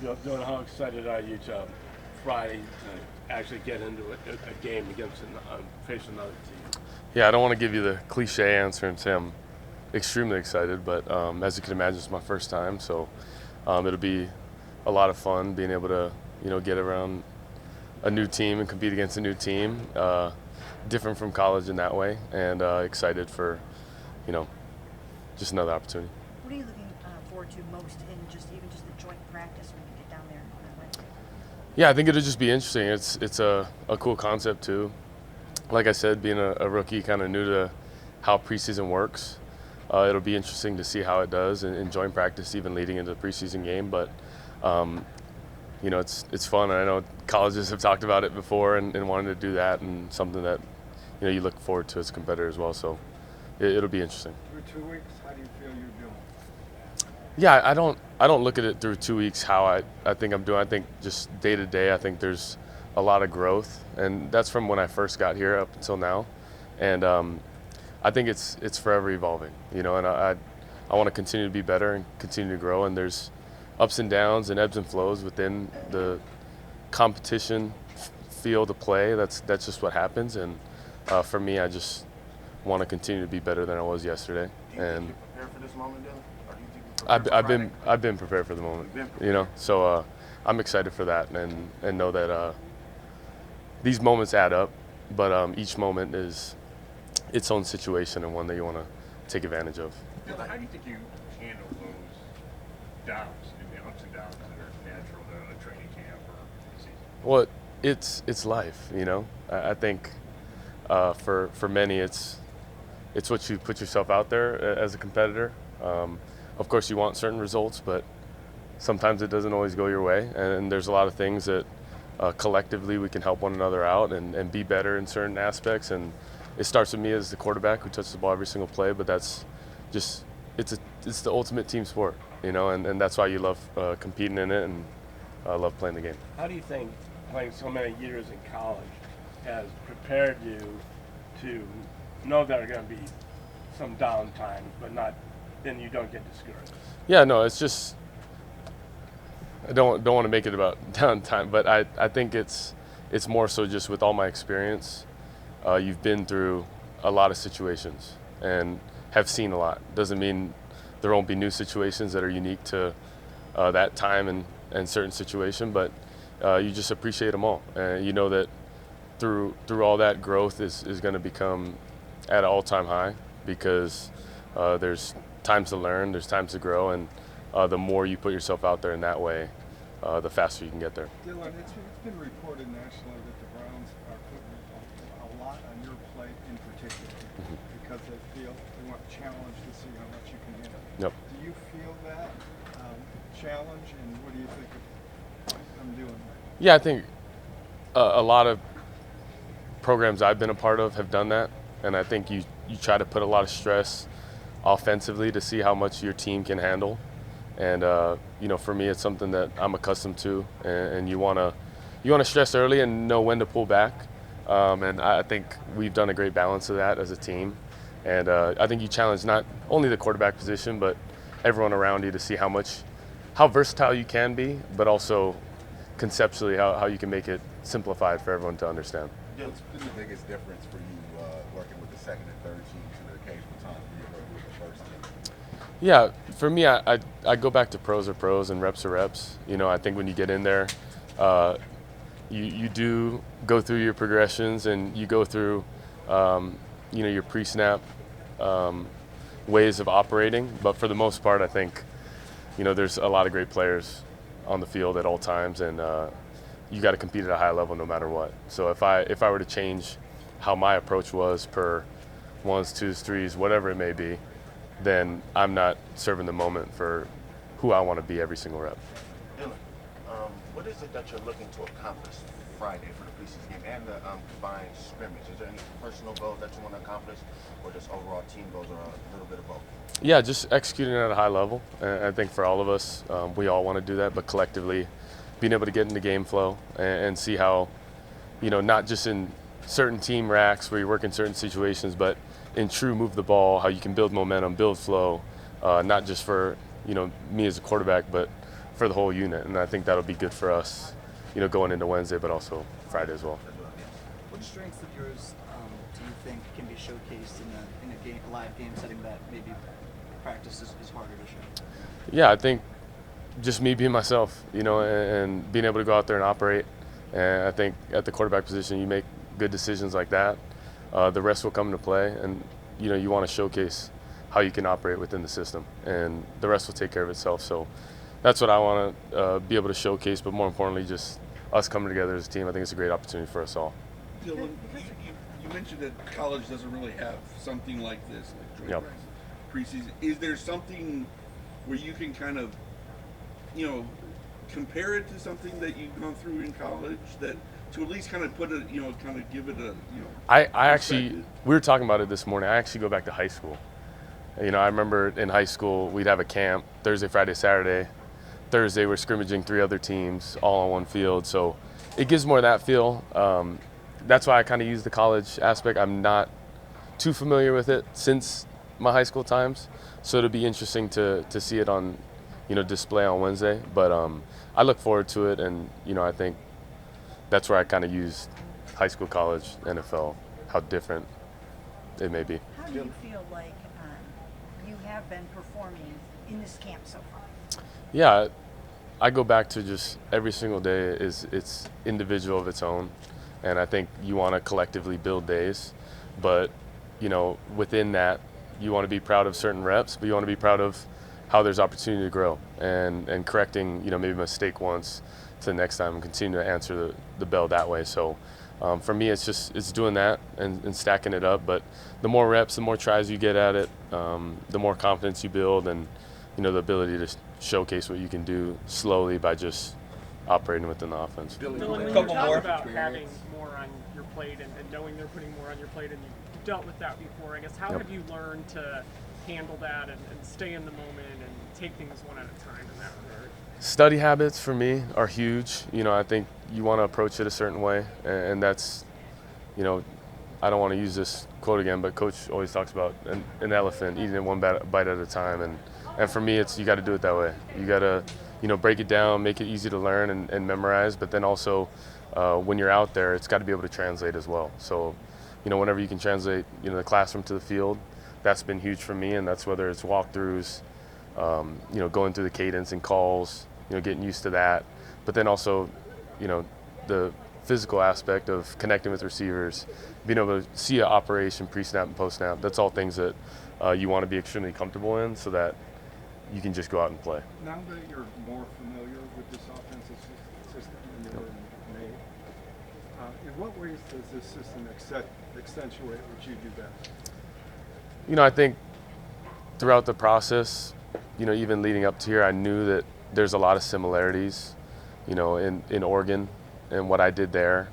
Dylan, how excited are you to Friday to actually get into a game against face another team? Yeah, I don't want to give you the cliche answer and say I'm extremely excited, but as you can imagine, it's my first time, so it'll be a lot of fun being able to, get around a new team and compete against a new team. Different from college in that way, and excited for, you know, just another opportunity. What are you looking forward to most in even just the joint practice when you get down there on that Wednesday? Yeah, I think it'll just be interesting. It's a cool concept too. Like I said, being a rookie, kind of new to how preseason works, it'll be interesting to see how it does in joint practice, even leading into the preseason game. But it's fun. I know colleges have talked about it before and wanted to do that, and something that you look forward to as a competitor as well. So it'll be interesting. Through 2 weeks, how do you feel you're doing? Yeah, I don't look at it through 2 weeks how I think I'm doing. I think just day to day, I think there's a lot of growth, and that's from when I first got here up until now. And I think it's forever evolving, and I want to continue to be better and continue to grow. And there's ups and downs and ebbs and flows within the competition field of play. That's just what happens. And for me, I just want to continue to be better than I was yesterday. Do you think you're prepared for this moment, Dylan? Or do you think you're prepared I've been prepared for the moment. So I'm excited for that, and know that these moments add up, but each moment is its own situation and one that you want to take advantage of. Dylan, how do you think you handle those downs and the ups and downs that are natural to a training camp or season? Well, it's life, I think for many it's what you put yourself out there as a competitor. Of course, you want certain results, but sometimes it doesn't always go your way, and there's a lot of things that collectively we can help one another out and be better in certain aspects. And it starts with me as the quarterback who touches the ball every single play, but that's just it's the ultimate team sport, and that's why you love competing in it and love playing the game. How do you think playing so many years in college has prepared you to know there are going to be some downtime, but then you don't get discouraged? Yeah, no, it's just I don't want to make it about downtime, but I think it's more so just with all my experience. You've been through a lot of situations and have seen a lot. Doesn't mean there won't be new situations that are unique to that time and certain situation, but you just appreciate them all. And you know that through all that, growth is going to become at an all-time high, because there's times to learn, there's times to grow, and the more you put yourself out there in that way, the faster you can get there. Dylan, it's been reported nationally that the Browns are putting a lot on your plate in particular because they feel they want to challenge to see how much you can handle. Yep. Do you feel that challenge, and what do you think I'm doing right now? Yeah, I think a lot of programs I've been a part of have done that, and I think you try to put a lot of stress offensively to see how much your team can handle. And for me, it's something that I'm accustomed to, and you want to stress early and know when to pull back. And I think we've done a great balance of that as a team. And I think you challenge not only the quarterback position, but everyone around you to see how versatile you can be, but also conceptually how you can make it simplified for everyone to understand. What's been the biggest difference for you working with the second and third teams and the occasional time when you're working with the first team? Yeah, for me, I go back to pros are pros and reps are reps. I think when you get in there, you do go through your progressions and you go through, your pre-snap ways of operating. But for the most part, I think, there's a lot of great players on the field at all times, and you got to compete at a high level no matter what. So if I were to change how my approach was per ones, twos, threes, whatever it may be, then I'm not serving the moment for who I want to be every single rep. Dylan, what is it that you're looking to accomplish Friday for the preseason game and the combined scrimmage? Is there any personal goals that you want to accomplish, or just overall team goals, or a little bit of both? Yeah, just executing at a high level. And I think for all of us, we all want to do that, but collectively being able to get into game flow and see how, not just in certain team racks where you work in certain situations, but in true move the ball, how you can build momentum, build flow, not just for me as a quarterback, but for the whole unit, and I think that'll be good for us, going into Wednesday, but also Friday as well. What strengths of yours do you think can be showcased in a live game setting that maybe practice is harder to show? Yeah, I think just me being myself, and being able to go out there and operate. And I think at the quarterback position, you make good decisions like that. The rest will come into play, and you want to showcase how you can operate within the system, and the rest will take care of itself. So that's what I want to be able to showcase, but more importantly, just us coming together as a team. I think it's a great opportunity for us all. Dillon, you mentioned that college doesn't really have something like this, like joint practice, preseason. Is there something where you can kind of, compare it to something that you've gone through in college, that to at least kind of put it, kind of give it a, I actually, we were talking about it this morning. I actually go back to high school. I remember in high school, we'd have a camp Thursday, Friday, Saturday. Thursday, we're scrimmaging 3 other teams all on one field. So it gives more of that feel. That's why I kind of use the college aspect. I'm not too familiar with it since my high school times. So it'll be interesting to see it on, display on Wednesday. But I look forward to it. And, I think that's where I kind of use high school, college, NFL, how different it may be. How do you feel like you have been performing in this camp so far? Yeah, I go back to just every single day it's individual of its own, and I think you want to collectively build days, but within that you want to be proud of certain reps, but you want to be proud of how there's opportunity to grow and correcting maybe a mistake once to the next time and continue to answer the bell that way. So for me it's doing that and stacking it up, but the more reps, the more tries you get at it, the more confidence you build, and the ability to showcase what you can do slowly by just operating within the offense. Dylan, when you talk about having more on your plate and knowing they're putting more on your plate, and you've dealt with that before, I guess, how have you learned to handle that and stay in the moment and take things one at a time in that regard? Study habits for me are huge. I think you want to approach it a certain way, and that's, I don't want to use this quote again, but Coach always talks about an elephant eating it one bite at a time, and for me, it's you got to do it that way. You got to, break it down, make it easy to learn and memorize, but then also when you're out there, it's got to be able to translate as well. So, whenever you can translate, the classroom to the field, that's been huge for me, and that's whether it's walkthroughs, going through the cadence and calls, getting used to that, but then also, the physical aspect of connecting with receivers, being able to see an operation pre-snap and post-snap. That's all things that you want to be extremely comfortable in, so that you can just go out and play. Now that you're more familiar with this offensive system than you were in May, in what ways does this system accentuate what you do best? I think throughout the process, even leading up to here, I knew that there's a lot of similarities, in Oregon and what I did there,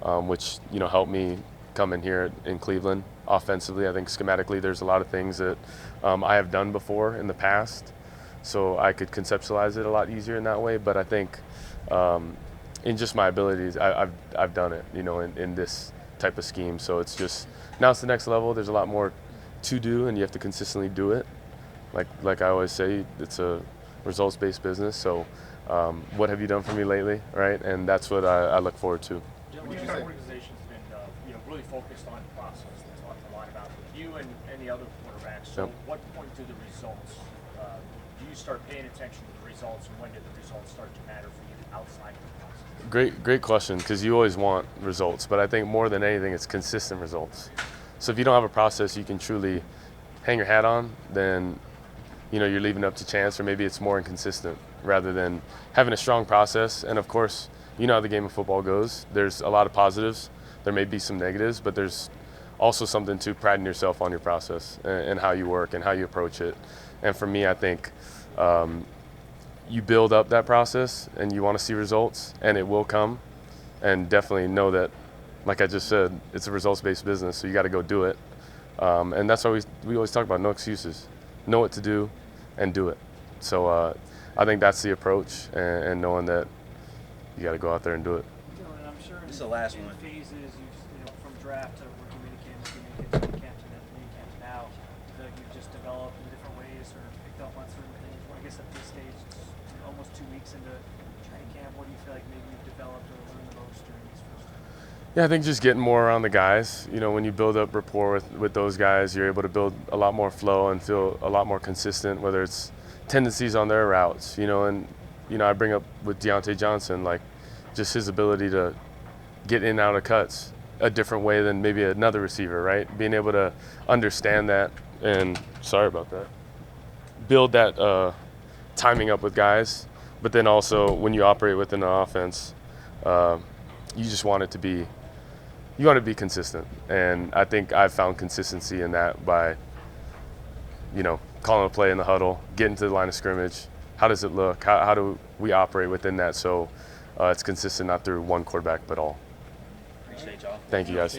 which, helped me come in here in Cleveland offensively. I think schematically there's a lot of things that I have done before in the past, so I could conceptualize it a lot easier in that way. But I think in just my abilities, I've done it, in this type of scheme. So it's just, now it's the next level. There's a lot more to do, and you have to consistently do it. Like I always say, it's a results-based business. So what have you done for me lately, right? And that's what I look forward to. The organization's been really focused on process. They talked a lot about you and the other quarterbacks. So what point do the results, do you start paying attention to the results, and when do the results start to matter for you outside of the process? Great question, because you always want results, but I think more than anything, it's consistent results. So if you don't have a process you can truly hang your hat on, then you're leaving it up to chance, or maybe it's more inconsistent rather than having a strong process. And of course, how the game of football goes. There's a lot of positives. There may be some negatives, but there's also something to priding yourself on your process and how you work and how you approach it. And for me, I think you build up that process and you want to see results, and it will come. And definitely know that, like I just said, it's a results-based business, so you got to go do it. And that's why we always talk about no excuses. Know what to do and do it. So I think that's the approach, and knowing that you got to go out there and do it. Dylan, I'm sure This is the last in one. phases, from draft to rookie minicamp to minicamp to then minicamp now, that you've just developed in different ways or picked up on certain things. Well, I guess at this stage, it's almost 2 weeks weeks into training camp, what do you feel like maybe you've developed or learned the most during these first? Yeah, I think just getting more around the guys. You know, when you build up rapport with those guys, you're able to build a lot more flow and feel a lot more consistent, whether it's tendencies on their routes, you know, and, you know, I bring up with Deontay Johnson, like just his ability to get in and out of cuts a different way than maybe another receiver, right? Being able to understand that and, sorry about that, build that timing up with guys, but then also when you operate within an offense, you just want it to be, you want to be consistent. And I think I've found consistency in that by, you know, calling a play in the huddle, getting to the line of scrimmage. How does it look? How do we operate within that so it's consistent, not through one quarterback, but all. Appreciate y'all. Thank you, guys.